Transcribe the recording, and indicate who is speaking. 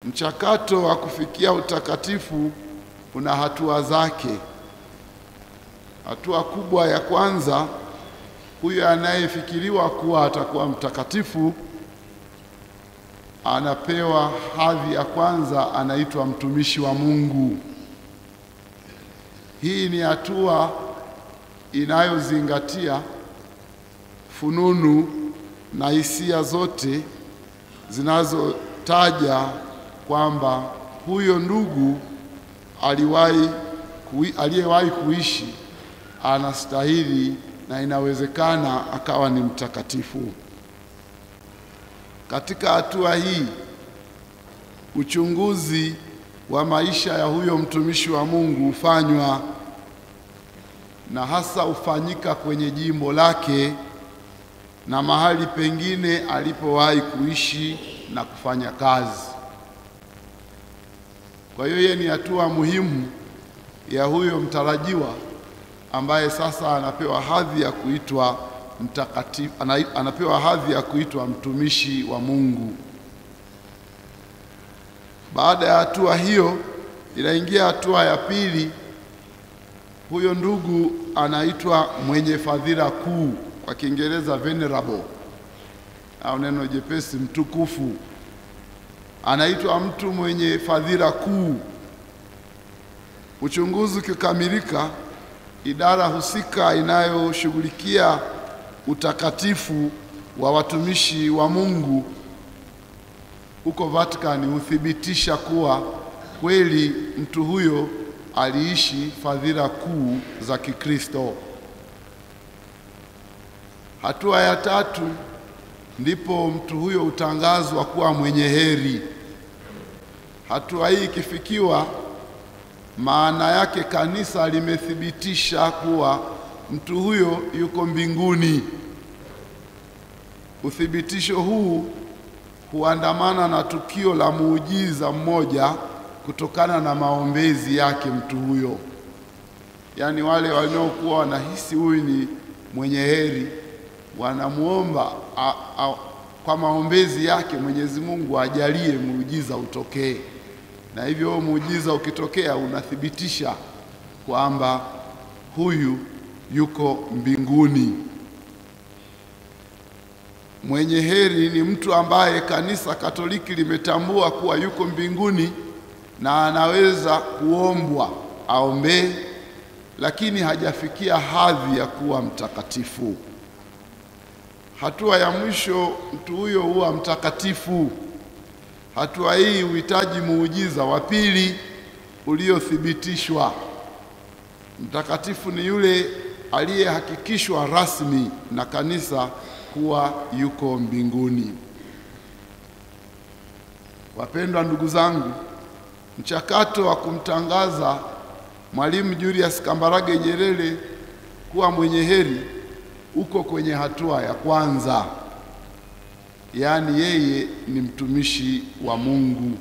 Speaker 1: Mchakato wa kufikia utakatifu una hatua zake. Hatua kubwa ya kwanza, huyo anayefikiriwa kuwa atakuwa mtakatifu anapewa hadhi ya kwanza, anaitwa mtumishi wa Mungu. Hii ni hatua inayozingatia fununu na hisia zote zinazotaja kwamba huyo ndugu aliyewahi kuishi anastahili na inawezekana akawa ni mtakatifu. Katika hatua hii, uchunguzi wa maisha ya huyo mtumishi wa Mungu hufanywa, na hasa hufanyika kwenye jimbo lake na mahali pengine alipowahi kuishi na kufanya kazi. Kwa hiyo yeye ni hatua muhimu ya huyo mtarajiwa ambaye sasa anapewa hadhi ya kuitwa mtakatifu, anapewa hadhi ya kuitwa mtumishi wa Mungu. Baada ya hatua hiyo, inaingia hatua ya pili. Huyo ndugu anaitwa mwenye fadhila kuu, kwa Kiingereza venerable, au neno jepesi mtukufu. Anaitwa mtu mwenye fadhila kuu. Uchunguzi ukikamilika, idara husika inayoshughulikia utakatifu wa watumishi wa Mungu huko Vatican huthibitisha kuwa kweli mtu huyo aliishi fadhila kuu za Kikristo. Hatua ya tatu, ndipo mtu huyo hutangazwa kuwa mwenye heri. Hatua hii ikifikiwa, maana yake kanisa limethibitisha kuwa mtu huyo yuko mbinguni. Uthibitisho huu huandamana na tukio la muujiza mmoja kutokana na maombezi yake mtu huyo. Yaani wale wanaokuwa wanahisi huyu ni mwenye heri wanamuomba kwa maombezi yake Mwenyezi Mungu ajalie muujiza utokee, na hivyo muujiza ukitokea unathibitisha kwamba huyu yuko mbinguni. Mwenye heri ni mtu ambaye Kanisa Katoliki limetambua kuwa yuko mbinguni na anaweza kuombwa aombee, lakini hajafikia hadhi ya kuwa mtakatifu. Hatua ya mwisho, mtu huyo huwa mtakatifu. Hatua hii huhitaji muujiza wa pili uliothibitishwa. Mtakatifu ni yule aliyehakikishwa rasmi na kanisa kuwa yuko mbinguni. Wapendwa ndugu zangu, mchakato wa kumtangaza Mwalimu Julius Kambarage Nyerere kuwa mwenye heri uko kwenye hatua ya kwanza, yaani yeye ni mtumishi wa Mungu.